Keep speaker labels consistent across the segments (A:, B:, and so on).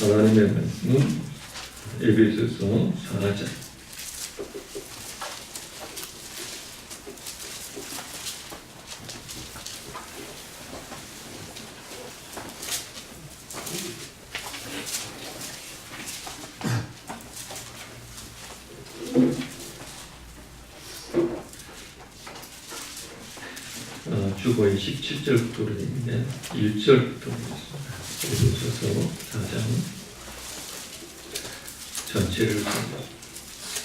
A: 하나님의 말씀은 에베소서 4장 17절부터 그러는데 1절부터 보겠습니다. 에베소서 4장 전체를 보겠습니다.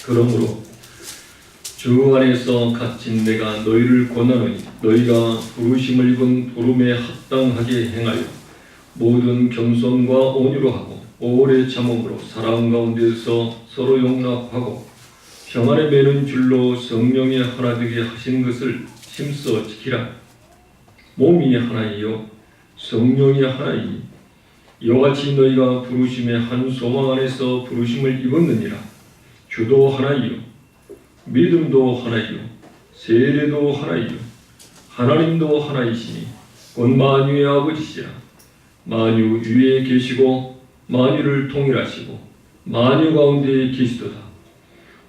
A: 그러므로 주 안에서 갇힌 내가 너희를 권하노니 너희가 부르심을 입은 부름에 합당하게 행하여 모든 겸손과 온유로 하고 오래 참음으로 사랑 가운데서 서로 용납하고 평안에 매는 줄로 성령이 하나 되게 하신 것을 힘써 지키라. 몸이 하나이요 성령이 하나이니 이와 같이 너희가 부르심의 한 소망 안에서 부르심을 입었느니라. 주도 하나이요 믿음도 하나이요 세례도 하나이요 하나님도 하나이시니 곧 만유의 아버지시라. 만유 위에 계시고 만유를 통일하시고 만유 가운데 계시도다.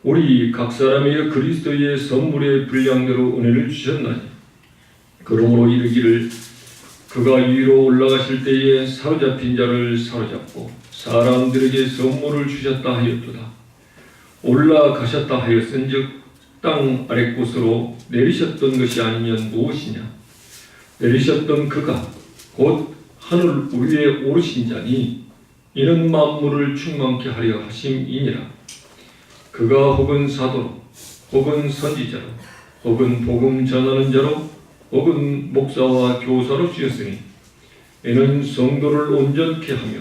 A: 우리 각 사람에게 그리스도의 선물의 분량대로 은혜를 주셨나니 그러므로 이르기를 그가 위로 올라가실 때에 사로잡힌 자를 사로잡고 사람들에게 선물을 주셨다 하였도다. 올라가셨다 하였은즉 땅 아랫곳으로 내리셨던 것이 아니면 무엇이냐. 내리셨던 그가 곧 하늘 위에 오르신 자니 이는 만물을 충만케 하려 하심이니라. 그가 혹은 사도로 혹은 선지자로 혹은 복음 전하는 자로 혹은 목사와 교사로 주셨으니 이는 성도를 온전케 하며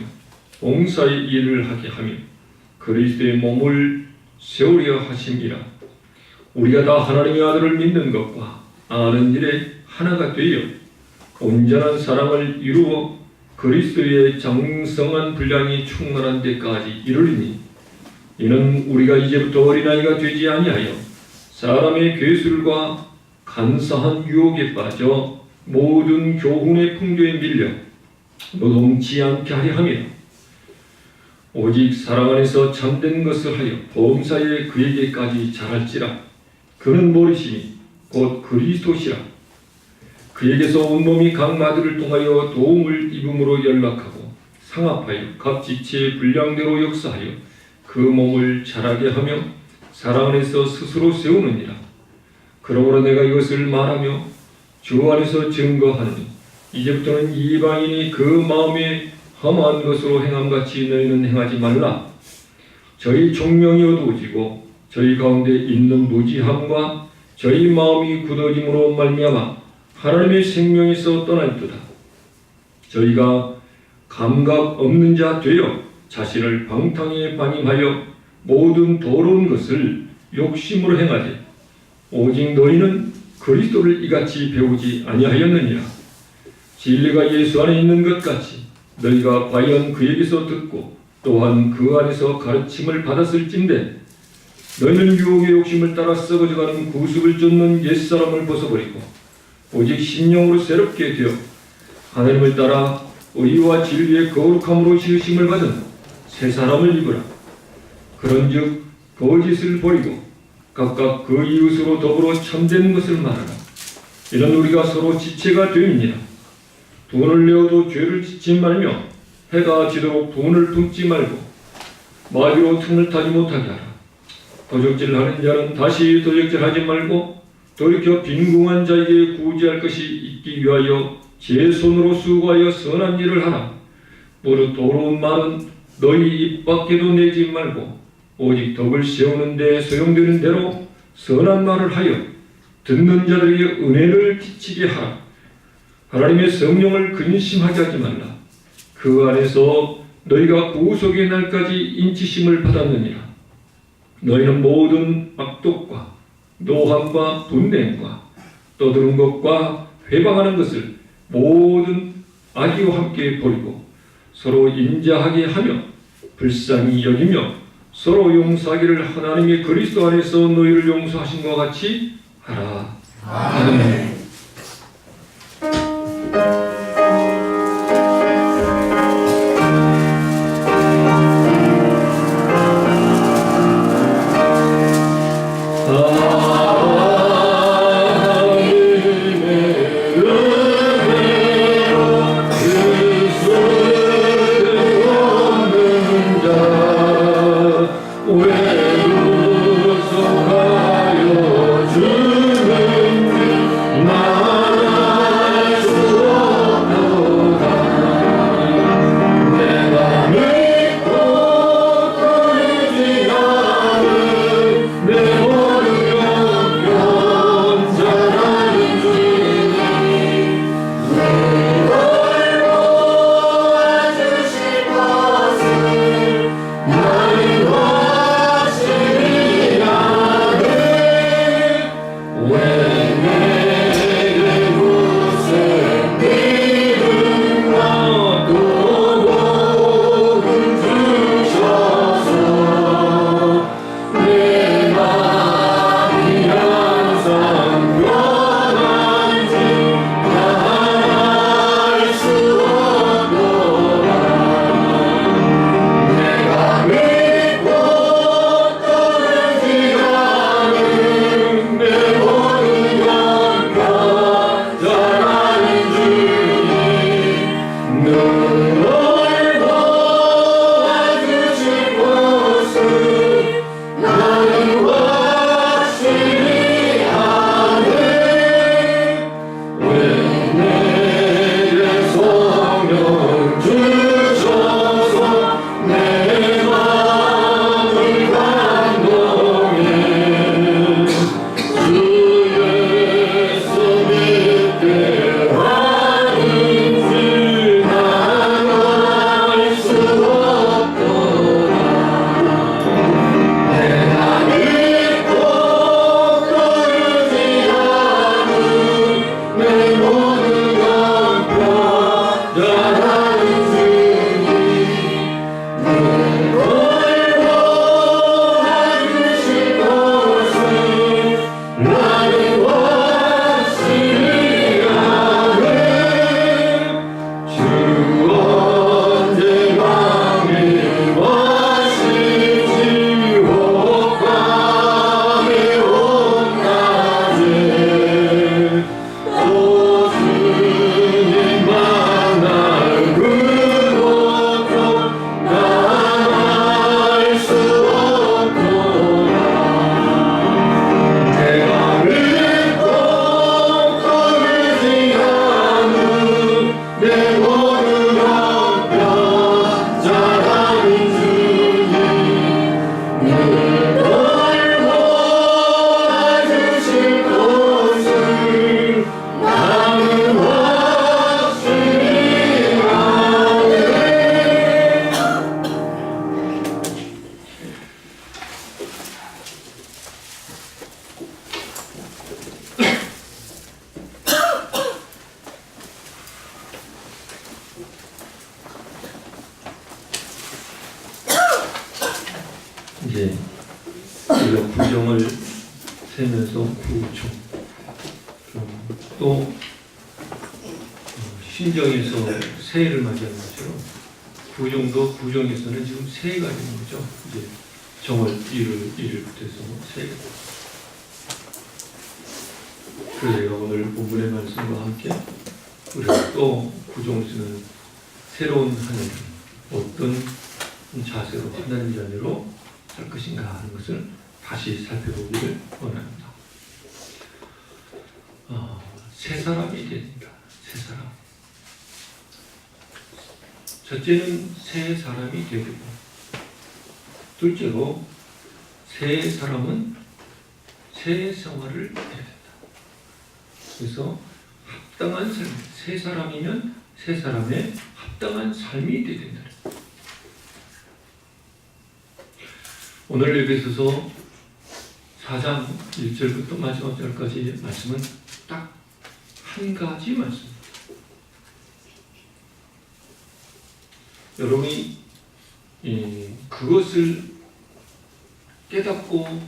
A: 봉사의 일을 하게 하며 그리스도의 몸을 세우려 하심이라. 우리가 다 하나님의 아들을 믿는 것과 아는 일에 하나가 되어 온전한 사랑을 이루어 그리스도의 장성한 분량이 충만한 데까지 이르리니 이는 우리가 이제부터 어린아이가 되지 아니하여 사람의 괴술과 간사한 유혹에 빠져 모든 교훈의 풍조에 밀려 노동치 않게 하려 하며 오직 사랑 안에서 참된 것을 하여 범사에 그에게까지 자랄지라. 그는 모르시니 곧 그리스도시라. 그에게서 온몸이 각 마디를 통하여 도움을 입음으로 연락하고 상합하여 각 지체의 분량대로 역사하여 그 몸을 자라게 하며 사랑 안에서 스스로 세우느니라. 그러므로 내가 이것을 말하며 주 안에서 증거하노니 이제부터는 이방인이 그 마음에 험한 것으로 행함같이 너희는 행하지 말라. 저희 총명이 어두워지고 저희 가운데 있는 무지함과 저희 마음이 굳어짐으로 말미암아 하나님의 생명에서 떠날도다. 저희가 감각 없는 자 되어 자신을 방탕에 반임하여 모든 더러운 것을 욕심으로 행하되 오직 너희는 그리스도를 이같이 배우지 아니하였느니라. 진리가 예수 안에 있는 것 같이 너희가 과연 그에게서 듣고 또한 그 안에서 가르침을 받았을진데 너희는 유혹의 욕심을 따라 썩어져가는 구습을 쫓는 옛사람을 벗어버리고 오직 신령으로 새롭게 되어 하나님을 따라 의와 진리의 거룩함으로 지으심을 받은 새 사람을 입으라. 그런즉 거짓을 버리고 각각 그 이웃으로 더불어 참된 것을 말하라. 이런 우리가 서로 지체가 되느니라. 돈을 내어도 죄를 짓지 말며 해가 지도록 돈을 품지 말고 마귀로 틈을 타지 못하게 하라. 도적질하는 자는 다시 도적질하지 말고 돌이켜 빈궁한 자에게 구제할 것이 있기 위하여 제 손으로 수고하여 선한 일을 하라. 무릇 더러운 말은 너희 입 밖에도 내지 말고 오직 덕을 세우는 데 소용되는 대로 선한 말을 하여 듣는 자들에게 은혜를 끼치게 하라. 하나님의 성령을 근심하게 하지 말라. 그 안에서 너희가 구속의 날까지 인치심을 받았느니라. 너희는 모든 악독과 노함과 분냄과 떠드는 것과 회방하는 것을 모든 악의와 함께 버리고 서로 인자하게 하며 불쌍히 여기며 서로 용서하기를 하나님의 그리스도 안에서 너희를 용서하신 것 같이 하라. 아멘. 이제 우리가 구정을 세면서 구종, 또 신정에서 새해를 맞이하는 것처럼 구정도 구정에서는 지금 새해가 되는 거죠. 이제 정월 1일부터 해서 새해가 됩니다. 그래서 제가 오늘 본문의 말씀과 함께 우리가 또 구정에서는 새로운 한 해를 어떤 자세로 하나님 자녀로 살 것인가 하는 것을 다시 살펴보기를 원합니다. 새 사람이 됩니다. 새 사람. 첫째는 새 사람이 되고, 둘째로 새 사람은 새 생활을 해야 된다. 그래서 합당한 삶, 새 사람이면 새 사람의 합당한 삶이 되어야 된다. 오늘 에베소서 4장 1절부터 마지막 절까지 말씀은 딱 한 가지 말씀입니다. 여러분이 그것을 깨닫고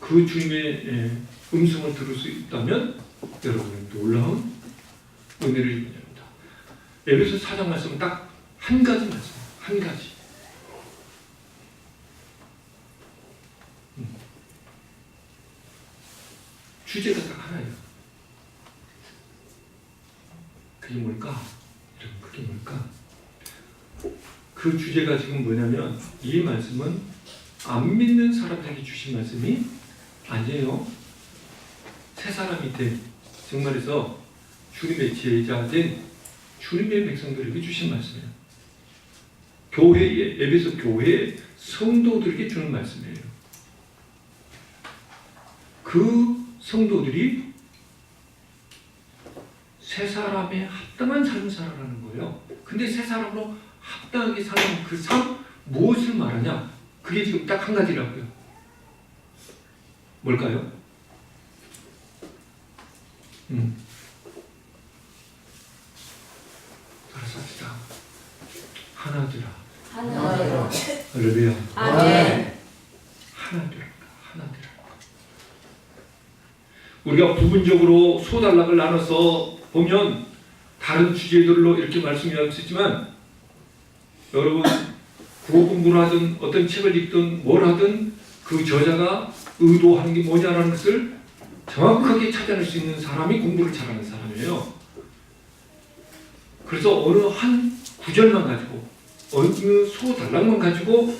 A: 그 주님의 음성을 들을 수 있다면 여러분은 놀라운 은혜를 입게 됩니다. 에베소 4장 말씀은 딱 한 가지 말씀, 한 가지. 주제가 딱 하나예요. 그게 뭘까? 그게 뭘까? 그 주제가 지금 뭐냐면 이 말씀은 안 믿는 사람들에게 주신 말씀이 아니에요. 새 사람이 된, 정말에서 주님의 제자 된 주님의 백성들에게 주신 말씀이에요. 교회에, 에베소 교회의 성도들에게 주는 말씀이에요. 그 성도들이 새 사람의 합당한 삶을 살아가는 거예요. 근데 새 사람으로 합당하게 사는 그 삶, 무엇을 말하냐? 그게 지금 딱 한 가지라고요. 뭘까요? 알아서 합시다. 하나 되라.
B: 하나 되라.
A: 할렐루야.
B: 아멘.
A: 하나 되라. 하나 되라. 우리가 부분적으로 소단락을 나눠서 보면 다른 주제들로 이렇게 말씀할 수 있지만, 여러분 국어 공부를 하든 어떤 책을 읽든 뭘 하든 그 저자가 의도하는 게 뭐냐라는 것을 정확하게 찾아낼 수 있는 사람이 공부를 잘하는 사람이에요. 그래서 어느 한 구절만 가지고 어느 소단락만 가지고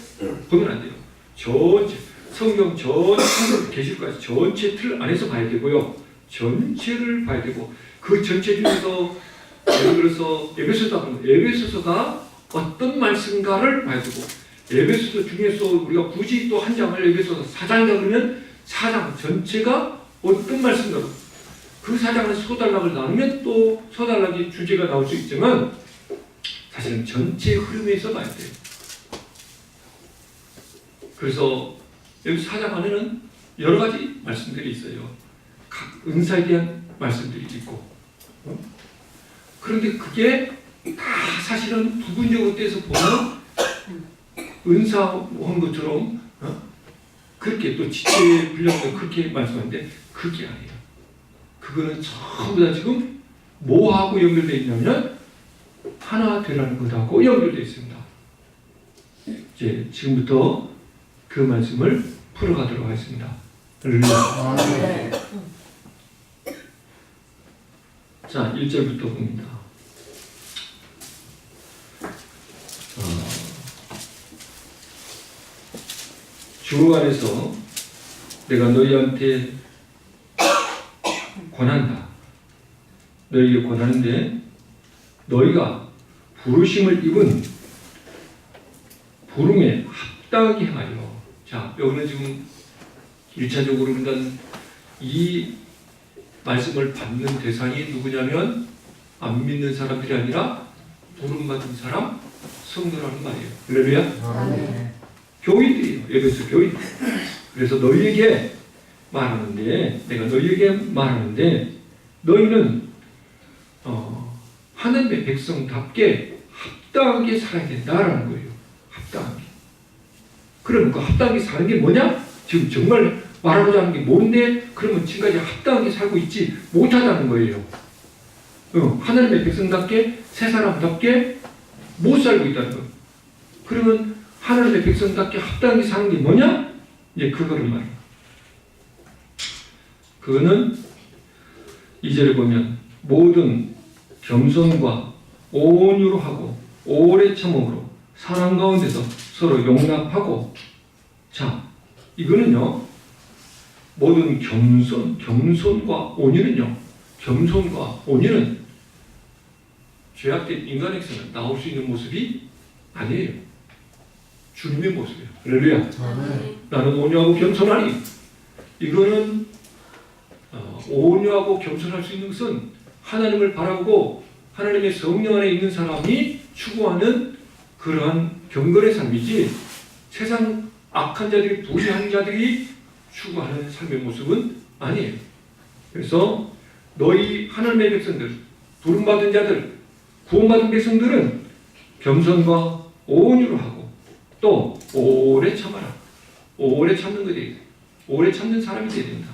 A: 보면 안 돼요. 전체 성경 전체 계시록까지 전체 틀 안에서 봐야 되고요. 전체를 봐야 되고, 그 전체 중에서 예를 들어서 에베소서다 보면 에베소서가 어떤 말씀가를 봐야 되고, 에베소서 중에서 우리가 굳이 또 한 장을 에베소서 4장이다 그러면 4장 전체가 어떤 말씀가로, 그 4장을 소단락을 나누면 또 소단락의 주제가 나올 수 있지만 사실은 전체 흐름에서 봐야 돼요. 그래서 여기 4장 안에는 여러 가지 말씀들이 있어요. 각 은사에 대한 말씀들이 있고, 그런데 그게 다 사실은 부분적으로 떼서 보면 은사한 것처럼 그렇게 또 지체 분량도 그렇게 말씀하는데 그게 아니에요. 그거는 전부 다 지금 뭐하고 연결되어 있냐면 하나 되라는 것하고 연결되어 있습니다. 이제 지금부터 그 말씀을 풀어가도록 하겠습니다. 할렐루야. 자, 1절부터 봅니다. 주 안에서 내가 너희한테 권한다. 너희에게 권하는데 너희가 부르심을 입은 부름에 합당하게 행하여. 자, 여기는 지금 1차적으로 일단 이 말씀을 받는 대상이 누구냐면 안 믿는 사람들이 아니라 부름받은 사람, 성도라는 말이에요. 할렐루야. 교인들이에요. 에베소 교인. 그래서 너희에게 말하는데, 내가 너희에게 말하는데 너희는 하나님의 백성답게 합당하게 살아야 된다라는 거예요. 합당하게. 그러면 그 합당하게 사는 게 뭐냐? 지금 정말 말하고자 하는 게 뭔데? 그러면 지금까지 합당하게 살고 있지 못하다는 거예요. 하나님의 백성답게 새 사람답게 못 살고 있다는 거예요. 그러면 하나님의 백성답게 합당하게 사는 게 뭐냐? 이제 그거를 말해요. 그거는 2절에 보면 모든 겸손과 온유로 하고 오래 참음으로 사랑 가운데서 서로 용납하고, 자, 이거는요, 모든 겸손과 온유는요, 겸손과 온유는 죄악된 인간에게서는 나올 수 있는 모습이 아니에요. 주님의 모습이에요. 할렐루야. 나는 온유하고 겸손하니. 이거는 온유하고 겸손할 수 있는 것은 하나님을 바라보고 하나님의 성령 안에 있는 사람이 추구하는 그러한 경건의 삶이지, 세상 악한 자들이, 불의한 자들이 추구하는 삶의 모습은 아니에요. 그래서 너희 하나님의 백성들, 부름받은 자들, 구원받은 백성들은 겸손과 온유로 하고 또 오래 참아라. 오래 참는 것이, 오래 참는 사람이 되어야 된다.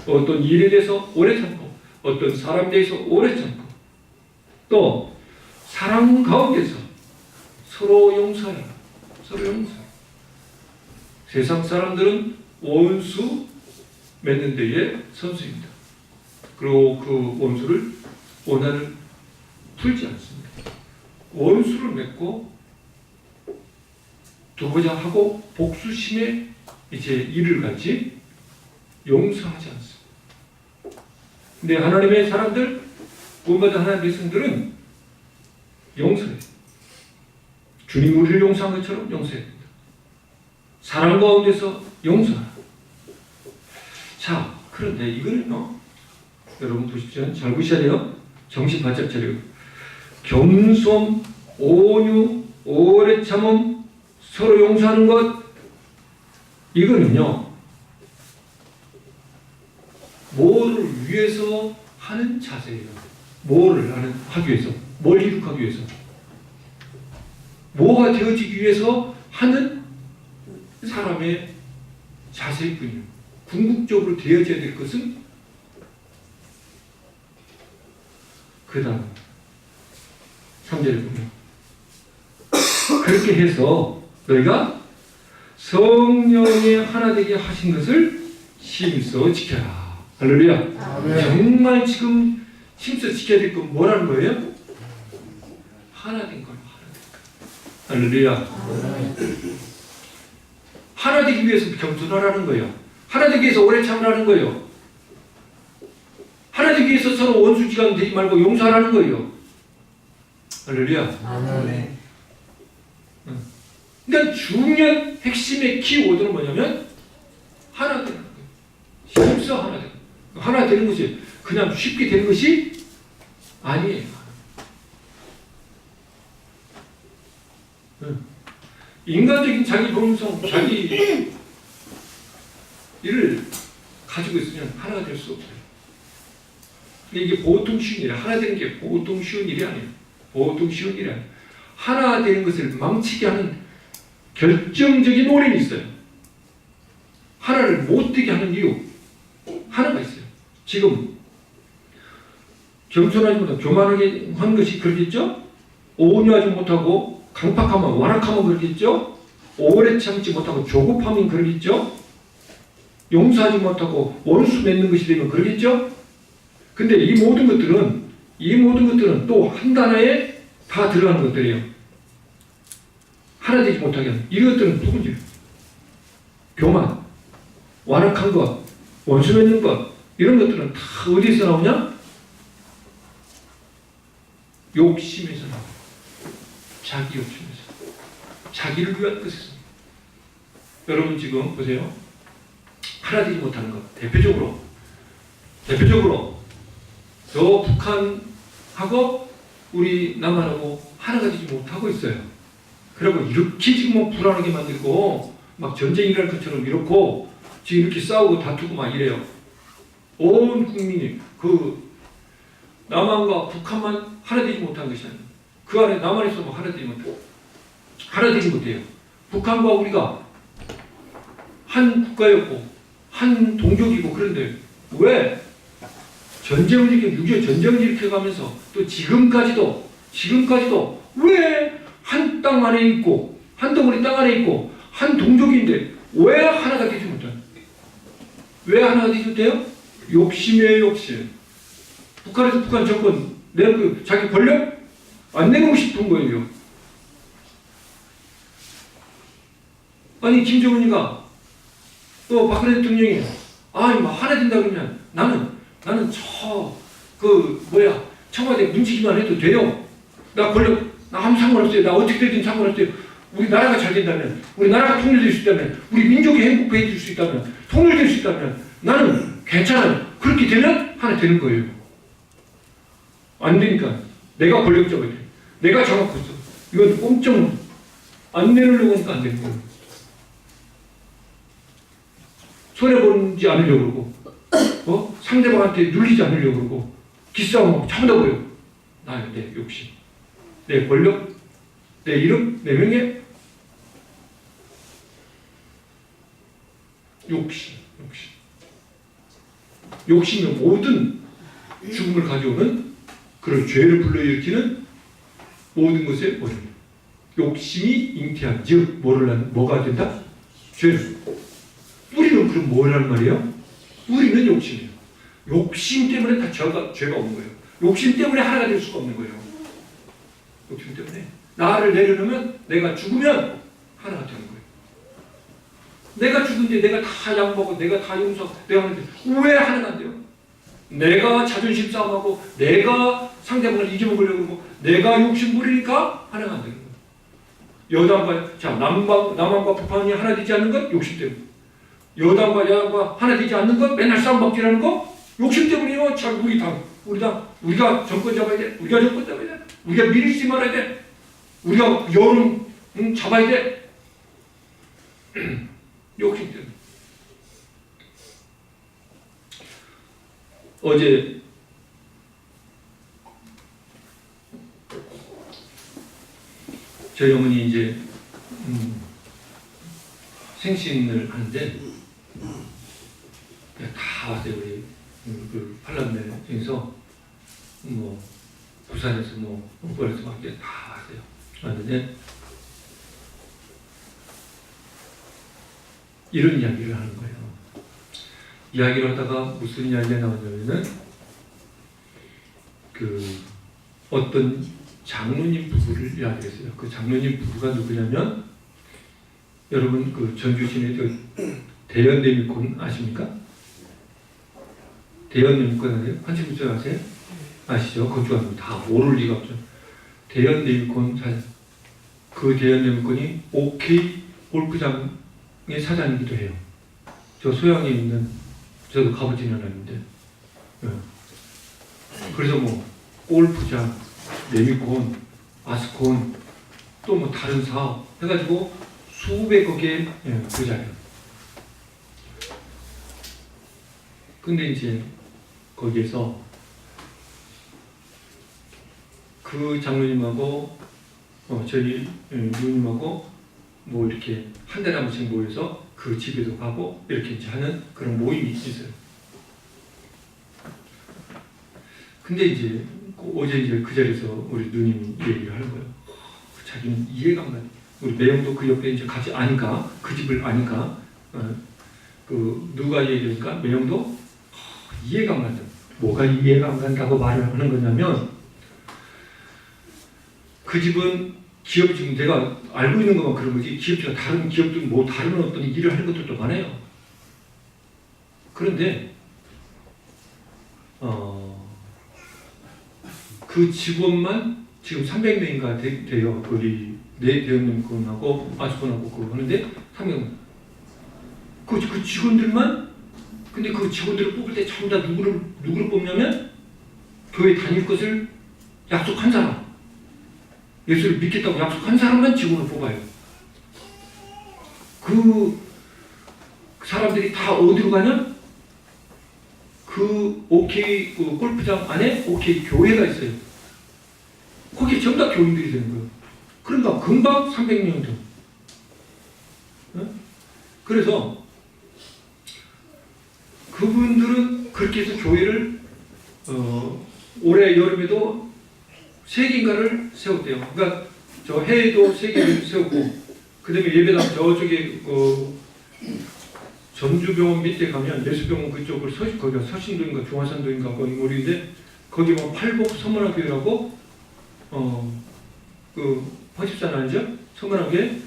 A: 어떤 일에 대해서 오래 참고, 어떤 사람에 대해서 오래 참고, 또 사랑 가운데서 서로 용서하라. 서로 용서하라. 세상 사람들은 원수 맺는 데에 선수입니다. 그리고 그 원수를 원한을 풀지 않습니다. 원수를 맺고 두고자 하고 복수심에 이제 이를 갖지 용서하지 않습니다. 근데 하나님의 사람들, 구원받은 하나님의 백성들은 용서해요. 주님이 우리를 용서한 것처럼 용서해야 됩니다. 사랑 가운데서 용서하라. 자, 그런데 이거는요, 여러분 보십시오. 잘 보셔야 돼요. 정신 바짝 차리고. 겸손, 온유, 오래 참음, 서로 용서하는 것, 이거는요, 뭐를 위해서 하는 자세예요. 뭐를 하기 위해서, 뭘 이룩하기 위해서, 뭐가 되어지기 위해서 하는 사람의 자세일 뿐이에요. 궁극적으로 되어져야 될 것은 그 다음 3절에 보면 그렇게 해서 너희가 성령의 하나 되게 하신 것을 힘써 지켜라. 할렐루야. 정말 지금 힘써 지켜야 될 건 뭐라는 거예요? 하나 된 거예요. 할렐루야. 하나 되기 위해서 겸손하라는 거예요. 하나 되기 위해서 오래 참으라는 거예요. 하나 되기 위해서 서로 원수지간 되지 말고 용서하라는 거예요. 할렐루야. 그러니까 중요한 핵심의 키워드는 뭐냐면 하나 되는 거예요. 힘써 하나 되는 거예요. 하나 되는 것이 그냥 쉽게 되는 것이 아니에요. 인간적인 자기 본성, 자기 일을 가지고 있으면 하나가 될 수 없어요. 근데 이게 보통 쉬운 일이야. 하나 되는 게 보통 쉬운 일이 아니에요. 보통 쉬운 일이 아니에요. 하나 되는 것을 망치게 하는 결정적인 원인이 있어요. 하나를 못 되게 하는 이유 하나가 있어요. 지금 겸손하지 못하고 교만하게 한 것이 그러겠죠? 온유하지 못하고 강팍하면 완악하면 그러겠죠? 오래 참지 못하고 조급하면 그러겠죠? 용서하지 못하고 원수 맺는 것이 되면 그러겠죠? 근데 이 모든 것들은 또 한 단어에 다 들어가는 것들이에요. 하나 되지 못하게 하는 이것들은 누구지? 교만, 완악한 것, 원수 맺는 것, 이런 것들은 다 어디서 나오냐? 욕심에서 나와요. 자기 욕심에서. 자기를 위한 것에서. 여러분 지금 보세요. 하나 되지 못하는 것. 대표적으로 저 북한하고 우리 남한하고 하나가 되지 못하고 있어요. 그리고 이렇게 지금 뭐 불안하게 만들고 막 전쟁이 일어날 것처럼 이렇고 지금 이렇게 싸우고 다투고 막 이래요. 온 국민이 그 남한과 북한만 하나 되지 못한 것이 아니에요. 그 안에 남한에서 뭐 하나 되지 못해요. 하나 되지 못해요. 북한과 우리가 한 국가였고 한 동족이고 그런데 왜 전쟁을 일으켜 6.25 전쟁을 일으켜가면서 또 지금까지도 왜 한 땅 안에 있고 한 덩어리 땅 안에 있고 한 동족인데 왜 하나가 되지 못해? 왜 하나가 되지 못해요? 욕심이에요, 욕심. 북한에서 북한 정권 내가 그 자기 권력 안 내놓고 싶은 거예요. 아니 김정은이가 또 박근혜 대통령이 하나 된다 그러면 나는 청와대 문지기만 해도 돼요. 나 권력 나 아무 상관없어요. 나 어떻게 되든 상관없어요. 우리 나라가 잘 된다면, 우리 나라가 통일될 수 있다면, 우리 민족이 행복해질 수 있다면, 통일될 수 있다면 나는 괜찮아요. 그렇게 되면 하나 되는 거예요. 안 되니까 내가 권력자가 돼. 내가 정확했어. 이건 꼼짝 안 내려고 하니까 안 되는 거예요. 손해보지 않으려고 그러고 상대방한테 눌리지 않으려고 그러고 기싸움하고 참다고요. 나의 내 욕심, 내 권력, 내 이름, 내 명예, 욕심이 모든 죽음을 가져오는 그런 죄를 불러일으키는 모든 것의 원인. 욕심이 잉태한 즉 뭐가 된다? 죄를. 뿌리는 그럼 뭐라는 말이에요? 뿌리는 욕심이에요. 욕심 때문에 다 죄가 오는 거예요. 욕심 때문에 하나가 될 수가 없는 거예요. 욕심 때문에 나를 내려놓으면 내가 죽으면 하나가 되는 거예요. 내가 죽은데 내가 다 양보하고 내가 다 용서하고 내가 하는데 왜 하나가 안 돼요? 내가 자존심 싸움하고 내가 상대방을 이겨먹으려고 하고 내가 욕심 부리니까 하나가 안 되는 거예요. 남한과 북한이 하나 되지 않는 건 욕심 때문에. 여당과 야당과 하나 되지 않는 건 맨날 싸움박질하는 거 욕심 때문이에요. 참 우리가 정권 잡아야 돼. 우리가 밀지 말아야 돼. 우리가 여론 잡아야 돼. 욕심 때문에. 어제 저희 어머니 이제 생신을 하는데 다 왔어요. 우리 그 팔남매에서 부산에서 목포에서 막 이제 다 왔어요. 왔는데 이런 이야기를 하는 거예요. 이야기를 하다가 무슨 이야기가 나왔냐면은 어떤 장로님 부부를 이야기했어요. 그 장로님 부부가 누구냐면 여러분 전주 시내 대연대미콘 아십니까? 대연대미콘 아세요? 한치부터 아세요? 아시죠? 건축하면 다 모를 리가 없죠. 대연대미콘 그 대연대미콘이 OK 골프장의 사장이기도 해요. 저 소양에 있는 저도 가보지는 않았는데 그래서 골프장, 레미콘, 아스콘 또 다른 사업 해가지고 수백억의 부자예요. 근데 이제 거기에서 그 장로님하고 저희 누님하고 이렇게 한 달에 한 번씩 모여서 그 집에도 가고 이렇게 이제 하는 그런 모임이 있어요. 근데 이제 어제 이제 그 자리에서 우리 누님이 얘기를 하는 거예요. 자기는 이해가 안 가. 우리 매형도 그 옆에 이제 같이 아니까 그 집을 아니까 누가 얘기하니까 매형도 이해가 안 간다. 뭐가 이해가 안 간다고 말을 하는 거냐면 그 집은 기업이 지금 내가 알고 있는 것만 그런 거지 기업체가 다른 기업들 다른 어떤 일을 하는 것들도 많아요. 그런데 그 직원만 지금 300명인가 돼요. 우리 네 대형님하고 아주분하고 하는데 300명. 그 직원들만 근데 그 직원들을 뽑을 때 전부 다 누구를 뽑냐면 교회 다닐 것을 약속한 사람, 예수를 믿겠다고 약속한 사람만 직원을 뽑아요. 그 사람들이 다 어디로 가냐? 그 OK 골프장 안에 OK 교회가 있어요. 거기에 전부 다 교인들이 되는 거예요. 그러니까 금방 300명도. 그래서 그분들은 그렇게 해서 교회를 올해 여름에도 3개인가를 세웠대요. 그러니까 저 해에도 3개를 세웠고, 그 다음에 예배당 저쪽에 전주병원 밑에 가면 예수병원 그쪽을 거기가 서신도인가 중화산도인가 거기 모르는데, 거기 뭐 팔복 서문화교회라고 그 허집산 아니죠? 서문화교회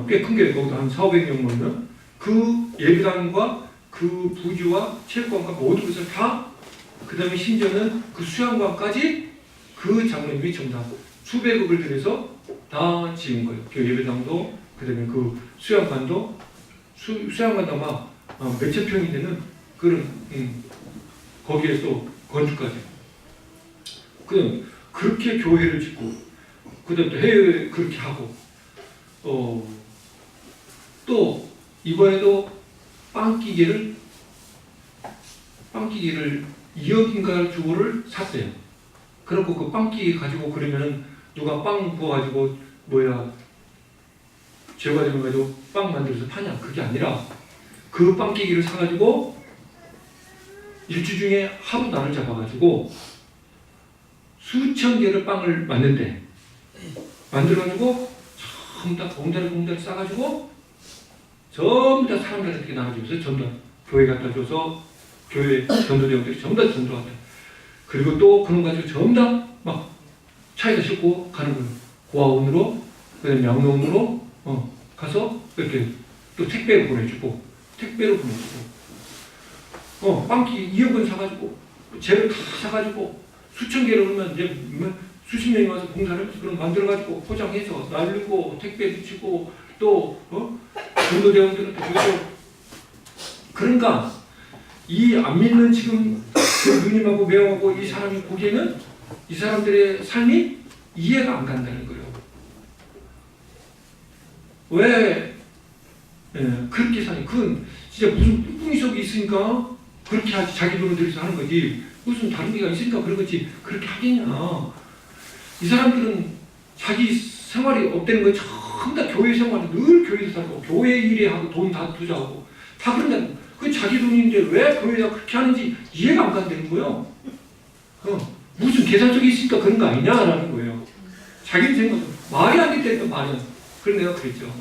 A: 꽤 큰 게 거기도 한 400~500명 모이는 그 예배당과 그 부지와 체육관과 모든 것을 다, 그 다음에 심지어는 그 수양관까지 그 장로님이 전부 다 수백억을 들여서 다 지은 거예요. 그 예배당도, 그 다음에 그 수양관도, 수양관도 아마 몇천 평이 되는 그런 거기에 또 건축까지. 그렇게 교회를 짓고, 그 다음에 또 해외 그렇게 하고, 또 이번에도 빵기계를 2억인가 주고를 샀어요. 그렇고 그 빵기계 가지고 그러면은 누가 빵 부어가지고 재가지고 빵 만들어서 파냐? 그게 아니라 그 빵기계를 사가지고 일주 중에 하루 날을 잡아가지고 수천 개를 빵을 만든대. 만들어가지고 전부 다 봉다리 싸가지고 전부 다 사람들한테 나눠주면서 전부 다 교회 갖다 줘서 교회 전도대원들이 전부 다 전도하대. 그리고 또 그런 거 가지고 전부 다 막 차에다 싣고 가는 거예요. 고아원으로, 그다음에 양로원으로 가서 이렇게 또 택배로 보내주고, 빵기 2억원 사가지고 재를 다 사가지고 수천 개를 오면 이제 수십 명이 와서 봉사를 하면서 그런 만들어가지고 포장해서 날리고 택배 붙이고 또 전도대원들은 또 저기서. 그러니까 이 안 믿는 지금 그 누님하고 매형하고 이 사람이 보기에는 이 사람들의 삶이 이해가 안 간다는 거예요. 왜 그렇게 사니? 그건 진짜 무슨 뚱뚱이 속이 있으니까 그렇게 하지. 자기 돈을 들여서 하는 거지. 무슨 다른 게가 있으니까 그런 거지. 그렇게 하겠냐. 이 사람들은 자기 생활이 없다는 거예요. 전부 다 교회 생활을 늘 교회에서 살고 교회 일에 하고 돈 다 투자하고 다 그런다. 그 자기 돈인데 왜 교회가 그렇게 하는지 이해가 안 간다는 거예요. 무슨 계산적이 있으니까 그런 거 아니냐라는 거예요. 자기 생각은 말이 안 되니까 말은. 그런 내가 그랬죠.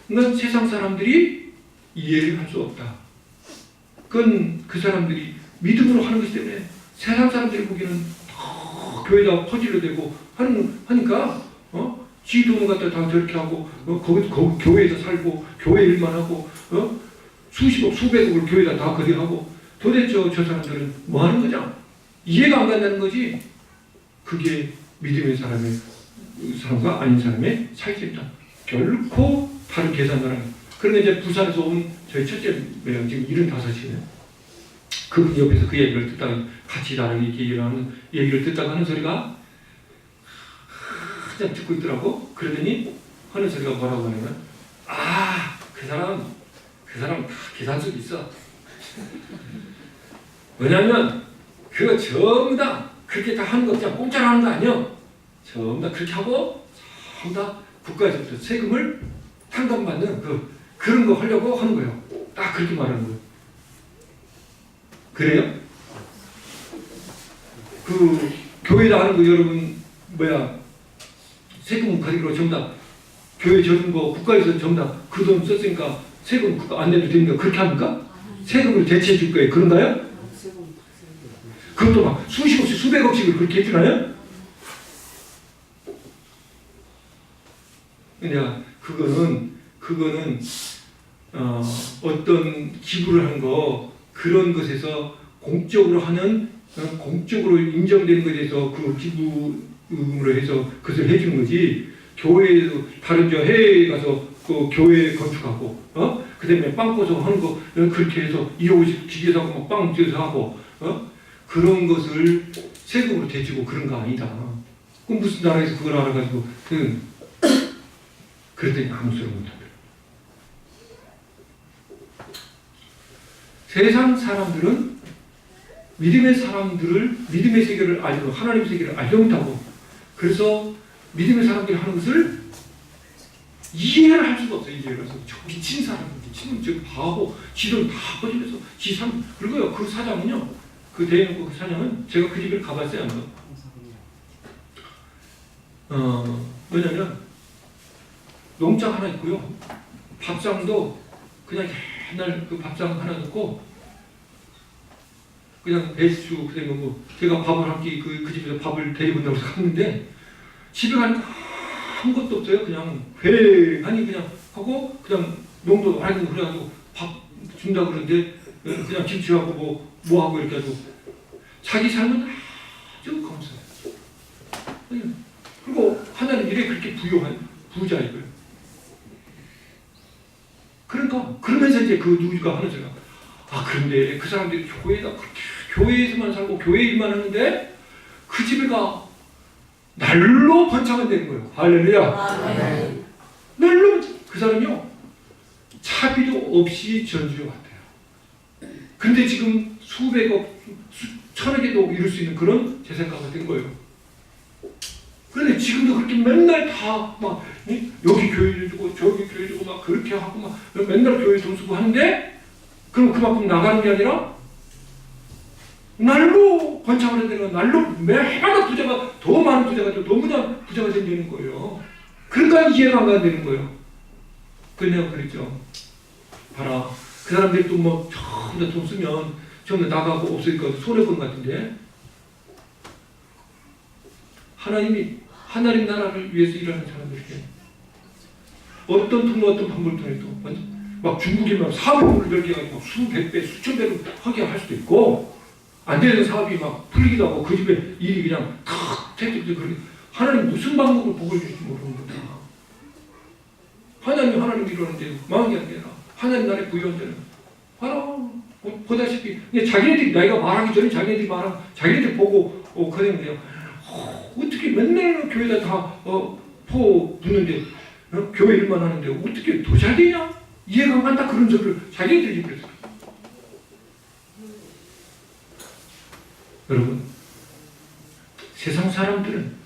A: 그러니까 세상 사람들이 이해를 할 수 없다. 그건 그 사람들이 믿음으로 하는 것이기 때문에 세상 사람들이 보기에는 교회에다 퍼질러 대고 하니까 지 돈을 갖다 다 저렇게 하고 거기 교회에서 살고 교회 일만 하고 수십억 수백억을 교회에다 다 거래하고 도대체 저 사람들은 뭐 하는 거냐? 이해가 안 간다는 거지. 그게 믿음의 사람과 아닌 사람의 차이점이다. 결코 다른 계산을 하는. 그런데 이제 부산에서 온 저희 첫째 매형 지금 75이네요. 그분 옆에서 그 얘기를 듣다가 같이 나랑 얘기를 듣다가 하는 소리가 그냥 듣고 있더라고. 그러더니 하는 소리가 뭐라고 하냐면, 그 사람 계산속이 있어. 왜냐면 그거 전부 다 그렇게 다 하는 거 그냥 공짜로 하는 거 아니야. 전부 다 그렇게 하고 전부 다 국가에서부터 세금을 탕감받는 그런 거 하려고 하는 거예요. 딱 그렇게 말하는 거예요. 그래요? 그 교회다 하는 거 여러분 세금 가지고 전부 다 교회 져준 거 국가에서 전부 다 그 돈 썼으니까 세금 국가 안 내도 되니까 그렇게 합니까? 세금을 대체해 줄 거예요. 그런가요? 그것도 막 수십억씩 수백억씩을 그렇게 해주나요? 내가 그거는 어떤 기부를 하는 거 그런 것에서 공적으로 하는 공적으로 인정되는 것에 대해서 그 기부로 해서 그것을 해주는 거지. 교회에도 다른 해외에 가서 그 교회 건축하고 그다음에 빵 꽂아서 하는 거 그렇게 해서 250 기계 사고 막 빵 쪄서 하고 그런 것을 세금으로 대주고 그런 거 아니다. 그럼 무슨 나라에서 그걸 알아가지고 그랬더니 아무 소리 못하더라. 세상 사람들은 믿음의 세계를 알고 하나님의 세계를 알지 못하고 그래서 믿음의 사람들이 하는 것을 이해를 할 수가 없어요. 이해를 해서 미친 사람이지. 지금 지금 바보, 지돈 다 꺼지면서 지삼 그리고요 그 사장은요, 그 대형 그 사장은 제가 그 집을 가봤어요 한번. 뭐냐면 농장 하나 있고요, 밥상도 그냥 옛날 그 밥상 하나 넣고 그냥 배추 그다음에 뭐 제가 밥을 한 끼 그 집에서 밥을 대리분다고 해서 갔는데 집에 가니까 아무것도 없어요. 그냥 회하니 그냥 하고 그냥 농도 알고 그래가지고 밥 준다 그러는데 그냥 김치하고 뭐 하고 이렇게 해서 자기 삶은 아주 감사해요. 그리고 하나님 이래 그렇게 부유한 부자이고요. 그러니까 그러면서 이제 그 누구가 하는 소리가 그런데 그 사람들이 교회에서만 살고 교회 일만 하는데 그 집에 가 날로 번창은 되는 거예요. 할렐루야. 날로 그 사람이요 차비도 없이 전주에 왔대요. 근데 지금 수백억, 수천억에도 이룰 수 있는 그런 재산가가 된 거예요. 그런데 지금도 그렇게 맨날 다 막 여기 교회 주고 저기 교회 주고 막 그렇게 하고 막 맨날 교회 돈 쓰고 하는데 그럼 그만큼 나가는 게 아니라 날로 번창을 해야 되는 거야. 날로 매해마다 부자가 더 많은 부자가 되고 너무나 부자가 된다는 거예요. 그러니까 이해가 안 가는 거예요. 그냥 그랬죠. 봐라. 그 사람들이 또 뭐 전부 다 돈 쓰면 전부 다 나가고 없으니까 손해보는 것 같은데 하나님 나라를 위해서 일하는 사람들에게 어떤 통로 어떤 방법을 통해서 막 중국이면 사업을 넓게 가지고 수백 배, 수천 배로 하게 할 수도 있고 안 되는 사업이 막 풀리기도 하고 그 집에 일이 그냥 탁 퇴직도 그렇게 하나님 무슨 방법을 복을 주실지 모르는 거다. 하나님 이러는데 망한 게 아니라 하나님 나라의 부유한데는 봐라 보다시피 자기네들이 나이가 말하기 전에 자기네들 보고 그랬는데요. 어떻게 맨날 교회다 포 붙는데 교회 일만 하는데 어떻게 더 잘 되냐? 이해가 안 간다 그런 소리를 자기네들이 그랬어요. 여러분 세상 사람들은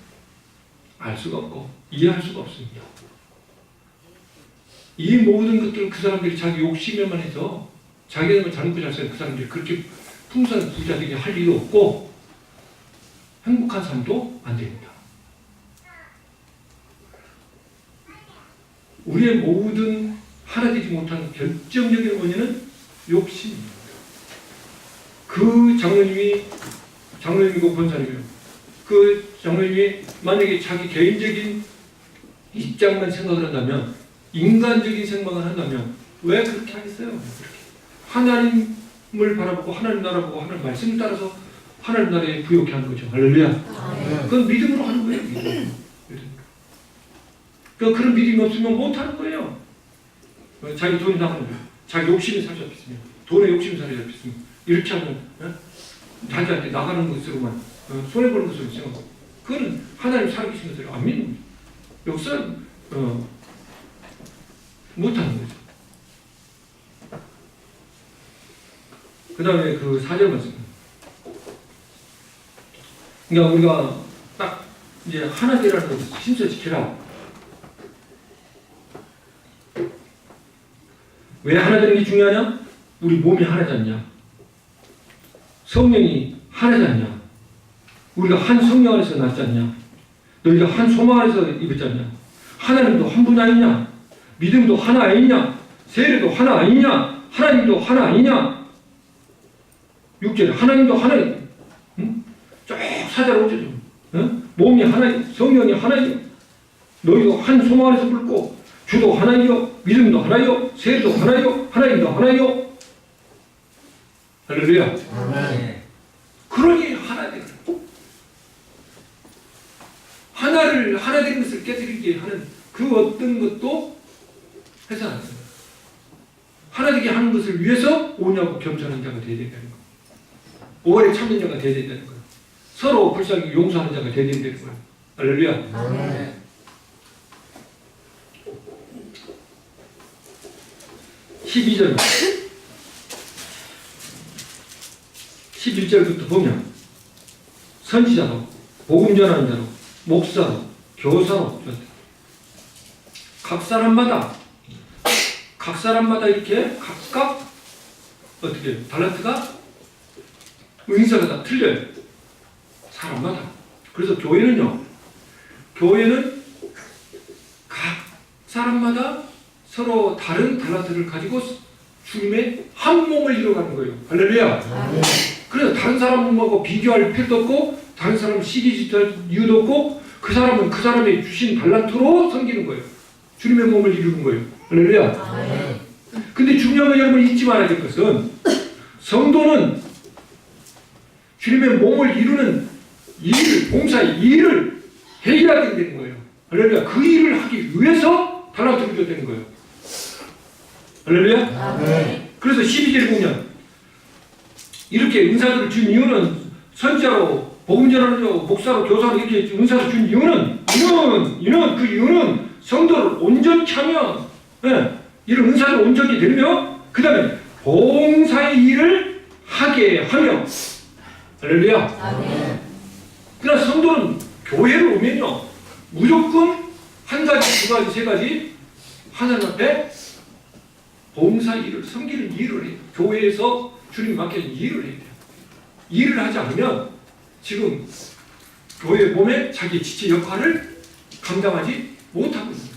A: 알 수가 없고 이해할 수가 없습니다. 이 모든 것들을 그 사람들이 자기 욕심에만 해서 자기네만 잘 먹고 잘 사는 그 사람들이 그렇게 풍성한 부자들이 할 일도 없고 행복한 삶도 안 됩니다. 우리의 모든 하나 되지 못하는 결정적인 원인은 욕심입니다. 그 장로님이고 권사님이요. 그 장로님이 만약에 자기 개인적인 입장만 생각을 한다면, 인간적인 생각을 한다면 왜 그렇게 하겠어요? 하나님을 바라보고 하나님 나라 보고 하나님 말씀을 따라서 하나님 나라에 부욕해 하는 거죠. 할렐루야. 그건 믿음으로 하는 거예요. 믿음. 그러니까 그런 믿음이 없으면 못 하는 거예요. 자기 돈이 나가는 거예요. 자기 욕심이 사로잡혔으면, 돈에 욕심이 사로잡혔으면 이렇게 하면 자기한테 나가는 것으로만 손해보는 것으로 생각하고, 그거는 하나님 살아계신 것을 안 믿는 거죠. 역사는 못하는 거죠. 그 다음에 그 4절 말씀. 그러니까 우리가 딱 이제 하나 되라는 것을 신서 지키라. 왜 하나 되는 게 중요하냐? 우리 몸이 하나지 않냐? 성령이 하나지 않냐? 우리가 한 성령 안에서 났지 않냐? 너희가 한 소망 안에서 입었지 않냐? 하나님도 한 분 아니냐? 믿음도 하나 아니냐? 세례도 하나 아니냐? 하나님도 하나 아니냐? 6절에 하나님도 하나님. 응? 쭉 사자로 오죠. 응? 몸이 하나님, 성령이 하나님. 너희도 한 소망 안에서 불고 주도 하나이요, 믿음도 하나이요, 세례도 하나이요, 하나님도 하나이요. 할렐루야.
B: 아멘.
A: 그러니 하나 되는 하나 된 것을 깨뜨리게 하는 그 어떤 것도 해서 안 됩니다. 하나 되게 하는 것을 위해서 오냐고 겸손한 자가 되어야 된다는 거예요. 오래 참는 자가 되어야 된다는 거예요. 서로 불쌍히 용서하는 자가 되어야 된다는 거예요. 할렐루야.
B: 아멘.
A: 12절 11절부터 보면 선지자로, 복음 전하는 자로, 목사로, 교사로 각 사람마다 각 사람마다 이렇게 각각 어떻게 달란트가 은사가 다 틀려요. 사람마다. 그래서 교회는 각 사람마다 서로 다른 달란트를 가지고 주님의 한 몸을 이루어가는 거예요. 할렐루야. 그래서 다른 사람하고 비교할 필요도 없고 다른 사람 시기질할 이유도 없고 그 사람은 그 사람의 주신 달란트로 섬기는 거예요. 주님의 몸을 이루는 거예요. 할렐루야. 근데 중요한 건 여러분 잊지 말아야 될 것은 성도는 주님의 몸을 이루는 일, 봉사의 일을 해야 되는 거예요. 할렐루야. 그 일을 하기 위해서 달란트를 줘야 되는 거예요. 할렐루야. 그래서 12절에 보면 이렇게 은사들을 준 이유는 선지자로, 복음 전하로, 목사로, 교사로 이렇게 은사를 준 이유는 그 이유는 성도를 온전케 하며 이런 은사를 온전히 되며 그 다음에 봉사의 일을 하게 하며 할렐루야. 그러나 성도는 교회를 오면요 무조건 한 가지, 두 가지, 세 가지 하나님 앞에 봉사 일을, 섬기는 일을 해요. 교회에서 주님 맡겨진 일을 해야 돼요. 일을 하지 않으면 지금 교회 몸에 자기 지체 역할을 감당하지 못하고 있습니다.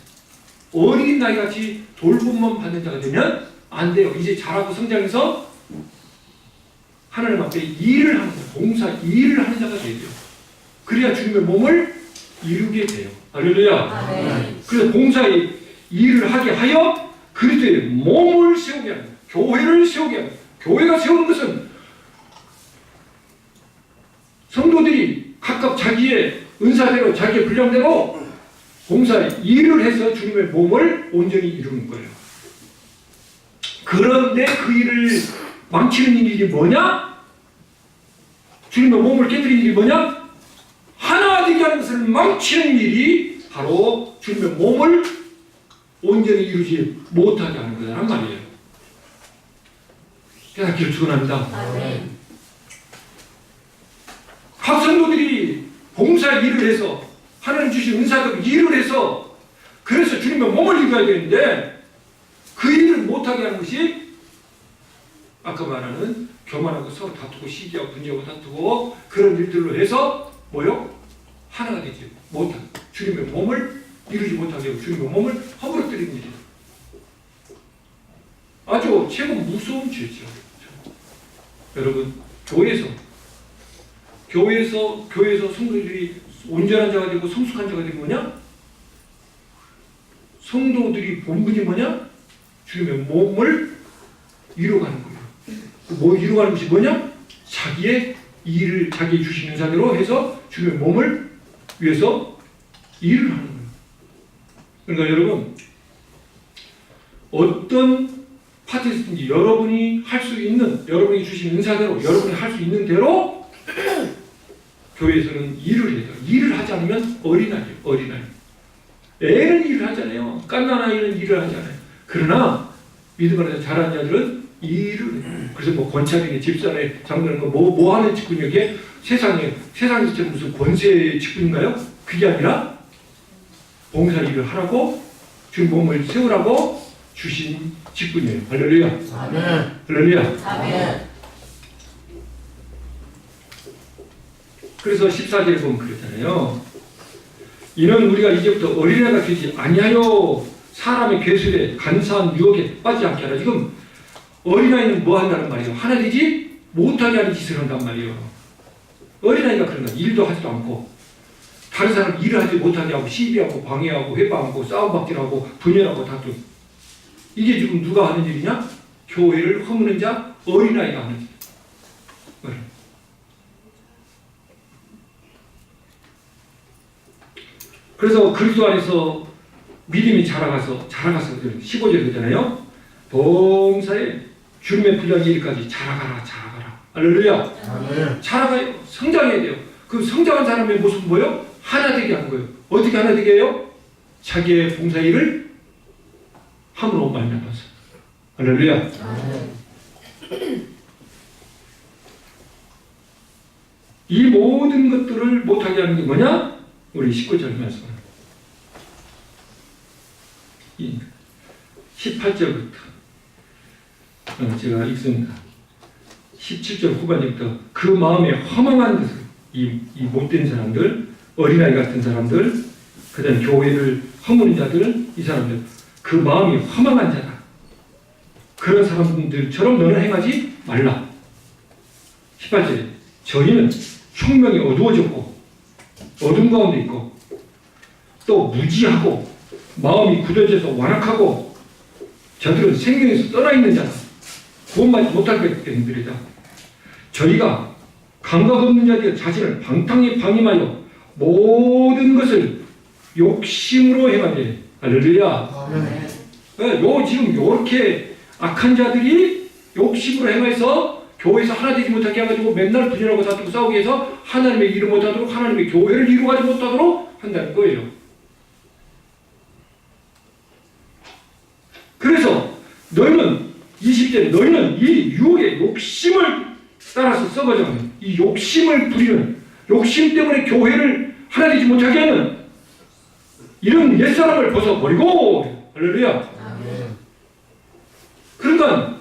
A: 어린 나이같이 돌봄만 받는 자가 되면 안 돼요. 이제 자라고 성장해서 하나님 앞에 일을 하는 거예요. 봉사 일을 하는 자가 돼야 돼요. 그래야 주님의 몸을 이루게 돼요. 할렐루야. 그래서 봉사의 일을 하게 하여 그리스도의 몸을 세우게 하는 거예요. 교회를 세우게 하는 거예요. 교회가 세우는 것은 성도들이 각각 자기의 은사대로 자기의 분량대로 봉사의 일을 해서 주님의 몸을 온전히 이루는 거예요. 그런데 그 일을 망치는 일이 뭐냐? 주님의 몸을 깨뜨리는 일이 뭐냐? 하나 되게 하는 것을 망치는 일이 바로 주님의 몸을 온전히 이루지 못하게 하는 거란 말이에요. 깨닫기를 축원합니다. 각 성도들이 봉사 일을 해서 하나님 주신 은사도 일을 해서 그래서 주님의 몸을 이루어야 되는데 그 일을 못하게 하는 것이 아까 말하는 교만하고 서로 다투고 시기하고 분쟁하고 다투고 그런 일들로 해서 뭐요? 하나가 되지 못하게 주님의 몸을 이루지 못하게 하고 주님의 몸을 허물어뜨리는 일이에요. 아주 최고 무서운 죄죠. 여러분 교회에서 성도들이 온전한 자가 되고 성숙한 자가 되는 뭐냐? 성도들이 본분이 뭐냐? 주님의 몸을 이루어가는 거예요. 뭐 이루어가는 것이 뭐냐? 자기의 일을 자기 주신 은사대로 해서 주님의 몸을 위해서 일을 하는 거예요. 그러니까 여러분 어떤 파트에서든지 여러분이 할 수 있는 여러분이 주신 은사대로 여러분이 할 수 있는 대로 교회에서는 일을 해요. 일을 하지 않으면 어린아이예요. 어린아이. 애는 일을 하잖아요. 갓난아이는 일을 하잖아요. 그러나 믿음 안에서 자라는 자들은 일을 해요. 그래서 뭐 권찰이니 집사네 장로는 뭐 하는 직분이요? 이게 세상에서 무슨 권세 직분인가요? 그게 아니라 봉사 일을 하라고 주님 몸을 세우라고 주신 직분이에요. 할렐루야.
B: 아멘.
A: 할렐루야.
B: 아멘.
A: 그래서 14절에 보면 그렇잖아요. 이는 우리가 이제부터 어린애가 되지 아니하여 사람의 괴술에 간사한 유혹에 빠지지 않게 하라. 지금 어린아이는 뭐 한다는 말이에요? 하나 되지 못하게 하는 짓을 한단 말이에요. 어린아이가 그런 거야. 일도 하지도 않고 다른 사람 일을 하지 못하게 하고 시비하고 방해하고 회방하고 싸움박질하고 분열하고 다투. 이게 지금 누가 하는 일이냐? 교회를 허무는 자 어린아이가 하는 일. 그래서 그리스도 안에서 믿음이 자라가서 15절 되잖아요. 봉사에 주님의 분량 일까지 자라가라. 할렐루야.
B: 아멘.
A: 자라가요. 성장해야 돼요. 그 성장한 사람의 모습은 뭐예요? 하나 되게 하는 거예요. 어떻게 하나 되게 해요? 자기의 봉사 일을 함으로 말미암아서. 할렐루야.
B: 아멘.
A: 이 모든 것들을 못하게 하는 게 뭐냐? 우리 19절 말씀. 18절부터 제가 읽습니다. 17절 후반부터 그 마음에 허망한 것을 이 못된 사람들, 어린아이 같은 사람들, 그 다음에 교회를 허무는 자들, 이 사람들 그 마음이 허망한 자다. 그런 사람들처럼 너는 행하지 말라. 18절에 저희는 혁명이 어두워졌고 어둠 가운데 있고 또 무지하고 마음이 굳어져서 완악하고 저들은 생명에서 떠나 있는 자다. 구원받지 못할 것들이다. 저희가 감각 없는 자들의 자신을 방탕히 방임하여 모든 것을 욕심으로 행하되 할렐루야. 지금 요렇게 악한 자들이 욕심으로 행해서 교회에서 하나 되지 못하게 해가지고 맨날 분열하고 다투고 싸우게 해서 하나님의 일을 못하도록 하나님의 교회를 이루어가지 못하도록 한다는 거예요. 그래서 너희는 20절에 너희는 이 유혹의 욕심을 따라서 썩어져가는 이 욕심을 부리는 욕심 때문에 교회를 하나 되지 못하게 하는 이런 옛사람을 벗어버리고 할렐루야. 그러니까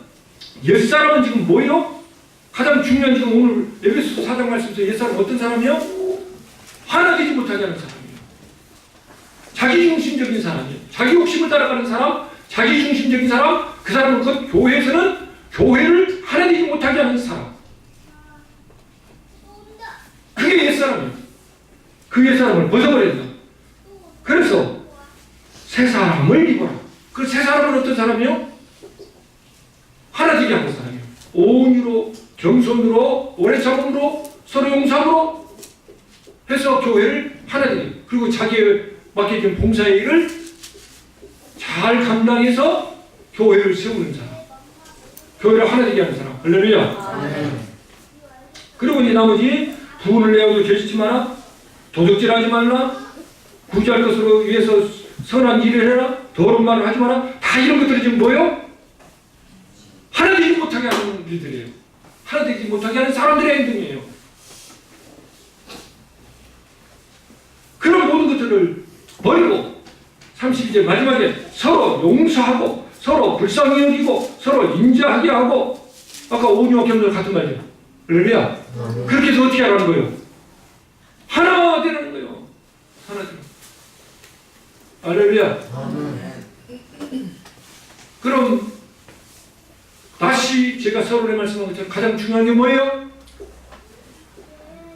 A: 옛사람은 지금 뭐예요? 가장 중요한 지금 오늘 에베소서 4장 말씀에서 옛사람 어떤 사람이요? 하나 되지 못하게 하는 사람이에요. 자기중심적인 사람이에요. 자기 욕심을 따라가는 사람, 자기중심적인 사람, 그 사람은 그 교회에서는 교회를 하나 되지 못하게 하는 사람. 그게 옛사람이에요. 그 옛사람을 벗어버려야 된다. 그래서 새 사람을 입어라. 그 새 사람은 어떤 사람이요? 하나 되게 하는 사람이에요. 온유로, 겸손으로, 오래 참음으로, 서로 용서함으로 해서 교회를 하나 되게. 그리고 자기의 맡겨진 봉사의 일을 잘 감당해서 교회를 세우는 사람. 교회를 하나 되게 하는 사람. 할렐루야. 그리고 이제 나머지 부은을 내어도 죄짓지 마라. 도적질하지 말라. 구제할 것으로 위해서 선한 일을 해라. 더러운 말을 하지 마라. 다 이런 것들이 지금 뭐예요? 하나 되지 못하게 하는 일들이에요. 하나 되지 못하게 하는 사람들의 행동이에요. 그런 모든 것들을 버리고 32절 마지막에 서로 용서하고 서로 불쌍히 여기고 서로 인자하게 하고 아까 온유와 겸손 같은 말이죠. 할렐루야. 그렇게 해서 어떻게 하라는 거예요? 하나 되라는 거예요. 하나 되라. 할렐루야. 그럼 다시 제가 서론에 말씀한 것처럼 가장 중요한 게 뭐예요?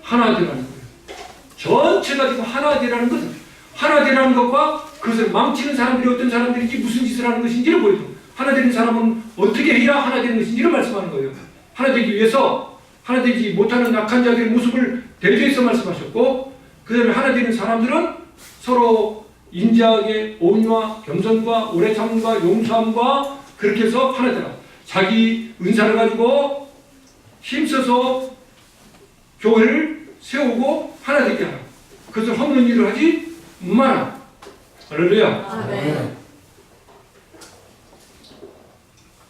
A: 하나 되라는 거예요. 전체가 지금 하나 되라는 것은 하나 되라는 것과 그것을 망치는 사람들이 어떤 사람들인지 무슨 짓을 하는 것인지를 보여줍니다. 하나 되는 사람은 어떻게 해야 하나 되는 것인지를 말씀하는 거예요. 하나 되기 위해서 하나 되지 못하는 약한 자들의 모습을 대조해서 말씀하셨고 그 다음에 하나 되는 사람들은 서로 인자하게 온유와 겸손과 오래 참음과 용서함과 그렇게 해서 하나 되라. 자기 은사를 가지고 힘써서 교회를 세우고 하나 되게 하라. 그것을 허무는 일을 하지 마라. 할렐루야.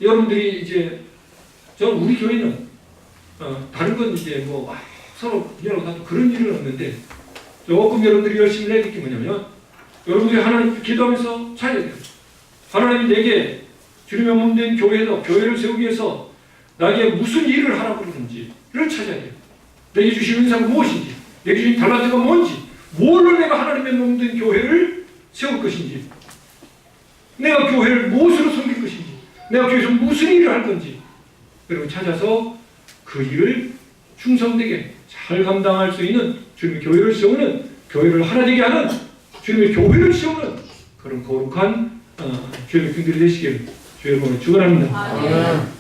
A: 여러분들이 이제 우리 교회는 다른 건 이제 뭐 서로 분열하고 다투고 그런 일은 없는데 조금 여러분들이 열심히 해야 될 게 뭐냐면 여러분들이 하나님 기도하면서 찾아야 돼요. 하나님이 내게 주님의 몸된 교회에서 교회를 세우기 위해서 나에게 무슨 일을 하라고 그러는지를 찾아야 돼요. 내게 주신 은사가 무엇인지, 내게 주신 달란트가 뭔지, 뭘로 내가 하나님의 몸된 교회를 세울 것인지, 내가 교회를 무엇으로 섬길 것인지, 내가 교회에서 무슨 일을 할 건지, 그리고 찾아서 그 일을 충성되게 잘 감당할 수 있는 주님의 교회를 세우는, 교회를 하나 되게 하는 주님의 교회를 세우는 그런 거룩한 주의 백성들이 되시길 주의 이름으로 축원합니다.